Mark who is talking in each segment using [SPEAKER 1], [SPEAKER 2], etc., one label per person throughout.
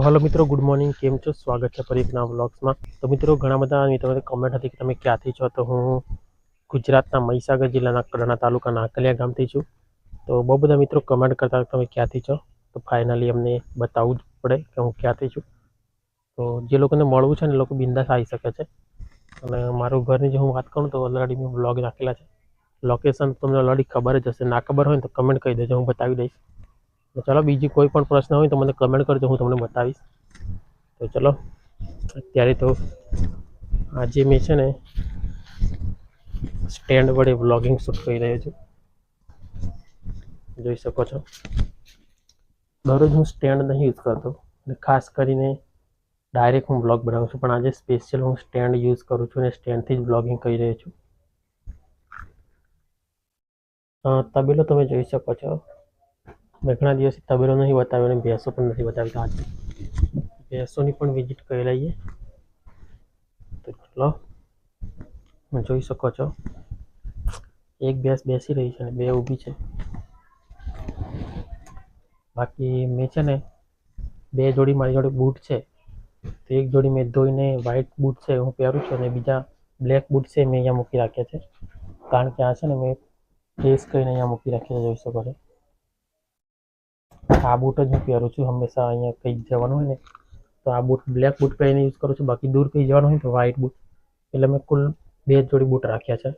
[SPEAKER 1] Hello मित्रों, good morning. केम छो? स्वागत है फरी एक नवा व्लॉग्सમાં। तो मित्रों, घણા બધા મિત્રોની કમેન્ટ હતી કે તમે ક્યાંથી છો, તો હું ગુજરાતના મહીસાગર જિલ્લાના કડાણા તાલુકાના આકલિયા ગામથી છું। તો બહુ બધા મિત્રો કમેન્ટ કરતા તમે ક્યાંથી છો, તો ફાઇનલી અમને બતાવવું જ પડે કે હું ક્યાંથી છું। તો જે લોકોને મળવું છે ને એ લોકો બિંદાસ આવી શકે છે। અને મારું ઘરની જો હું વાત કરું તો ઓલરેડી મેં વ્લોગ નાખેલા છે। લોકેશન તમને ઓલરેડી ખબર જ હશે, ના ખબર હોય તો કમેન્ટ કહી દેજો, હું બતાવી દઈશ। તો ચલો, બીજી કોઈ પણ પ્રશ્ન હોય તો મને કમેન્ટ કરજો, હું તમને બતાવીશ। તો ચલો, અત્યારે તો આજે મેં છે ને સ્ટેન્ડ વડે વ્લોગિંગ શૂટ કરી રહ્યો છું, જોઈ શકો છો। દરરોજ હું સ્ટેન્ડ નહીં યુઝ કરતો અને ખાસ કરીને ડાયરેક્ટ હું વ્લોગ બનાવું છું, પણ આજે સ્પેશિયલ હું સ્ટેન્ડ યુઝ કરું છું અને સ્ટેન્ડથી જ વ્લોગિંગ કરી રહ્યો છું। તબેલો તમે જોઈ શકો છો। મેં ઘણા દિવસથી તબેલો નહીં બતાવ્યો અને ભેંસો પણ નથી બતાવી, તો આજે ભેંસોની પણ વિઝિટ કરી લઈએ। તો ચલો, જોઈ શકો છો એક ભેંસ બેસી રહી છે અને બે ઊભી છે। બાકી મેં છે ને બે જોડી મારી જોડે બૂટ છે, તો એક જોડી મેં ધોઈને વ્હાઇટ બૂટ છે હું પહેરું છું અને બીજા બ્લેક બૂટ છે મેં અહીંયા મૂકી રાખ્યા છે, કારણ કે આ છે ને મેં પ્રેસ કરીને અહીંયા મૂકી રાખ્યા છે, જોઈ શકો છો। આ બૂટ જ હું પહેરું છું હંમેશા, અહીંયા કંઈક જવાનું હોય ને તો આ બૂટ બ્લેક બૂટ પહેરીને યુઝ કરું છું। બાકી દૂર કંઈ જવાનું હોય તો વ્હાઇટ બૂટ, એટલે મેં કુલ બે જોડી બૂટ રાખ્યા છે।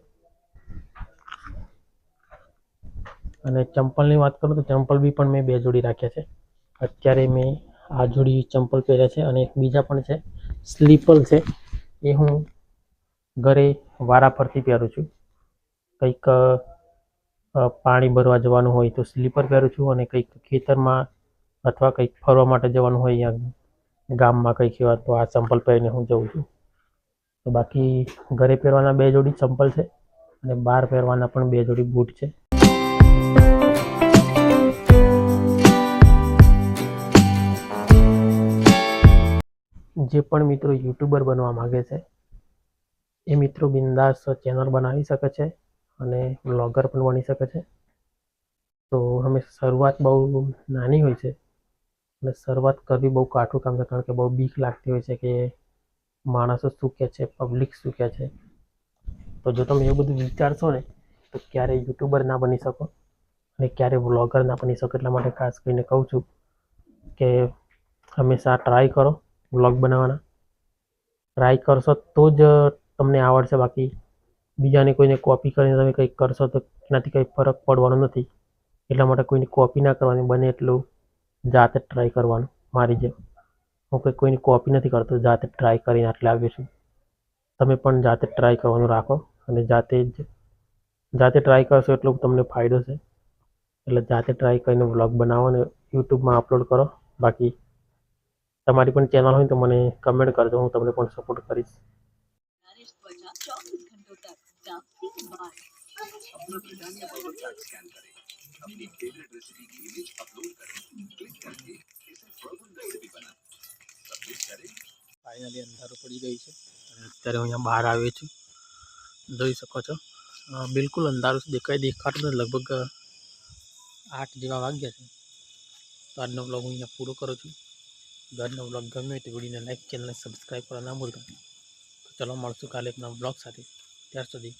[SPEAKER 1] અને ચંપલની વાત કરું તો ચંપલ બી પણ મેં બે જોડી રાખ્યા છે। અત્યારે મેં આ જોડી ચંપલ પહેર્યા છે અને એક બીજા પણ છે, સ્લીપર છે, એ હું ઘરે વારા ફરતી પહેરું છું। કંઈક પાણી ભરવા જવાનું હોય તો સ્લીપર પહેરું છું, અને કંઈક ખેતરમાં અથવા કંઈક ફરવા માટે જવાનું હોય યા ગામમાં કંઈક એવા તો આ ચંપલ પહેરીને હું જઉં છું। તો બાકી ઘરે પહેરવાના બે જોડી ચંપલ છે અને બહાર પહેરવાના પણ બે જોડી બૂટ છે। જે પણ મિત્રો યુટ્યુબર બનવા માગે છે એ મિત્રો બિંદાસ ચેનલ બનાવી શકે છે અને વ્લોગર પણ બની શકે છે। તો હંમેશા શરૂઆત બહુ નાની હોય છે અને શરૂઆત કરવી બહુ કાઠું કામ છે, કારણ કે બહુ બીક લાગતી હોય છે કે માણસો શું કહે છે, પબ્લિક શું કહે છે। તો જો તમે એવું બધું વિચારશો ને તો ક્યારેય યુટ્યુબર ના બની શકો અને ક્યારેય વ્લોગર ના બની શકો। એટલા માટે ખાસ કરીને કહું છું કે હંમેશા ટ્રાય કરો વ્લોગ બનાવવાના। ટ્રાય કરશો તો જ તમને આવડશે, બાકી બીજાને કોઈને કોપી કરીને તમે કંઈક કરશો તો એનાથી કંઈ ફરક પડવાનો નથી। એટલા માટે કોઈની કોપી ના કરવાની, બને એટલું જાતે જ ટ્રાય કરવાનું। મારી જેમ હું કંઈ કોઈની કોપી નથી કરતો, જાતે ટ્રાય કરીને આટલે આવ્યો છું। તમે પણ જાતે ટ્રાય કરવાનું રાખો અને જાતે ટ્રાય કરશો એટલો તમને ફાયદો છે। એટલે જાતે ટ્રાય કરીને વ્લોગ બનાવો અને યુટ્યુબમાં અપલોડ કરો। બાકી તમારી પણ ચેનલ હોય તો મને કમેન્ટ કરજો, હું તમને પણ સપોર્ટ કરીશ। ફાઇનલી અંધારું પડી ગયું છે અને અત્યારે હું અહીંયા બહાર આવ્યો છું, જોઈ શકો છો। બિલકુલ અંધારું દેખાતું નથી, લગભગ 8 જેવા વાગ્યા છે। તો આજનો વ્લોગ હું અહીંયા પૂરો કરું છું। જો આજનો વ્લોગ ગમ્યો તો વિડીયોને લાઈક, ચેનલને સબસ્ક્રાઈબ કરવા ના ભૂલતા। તો ચલો, મળશું કાલે એક નવા વ્લોગ સાથે, ત્યાર સુધી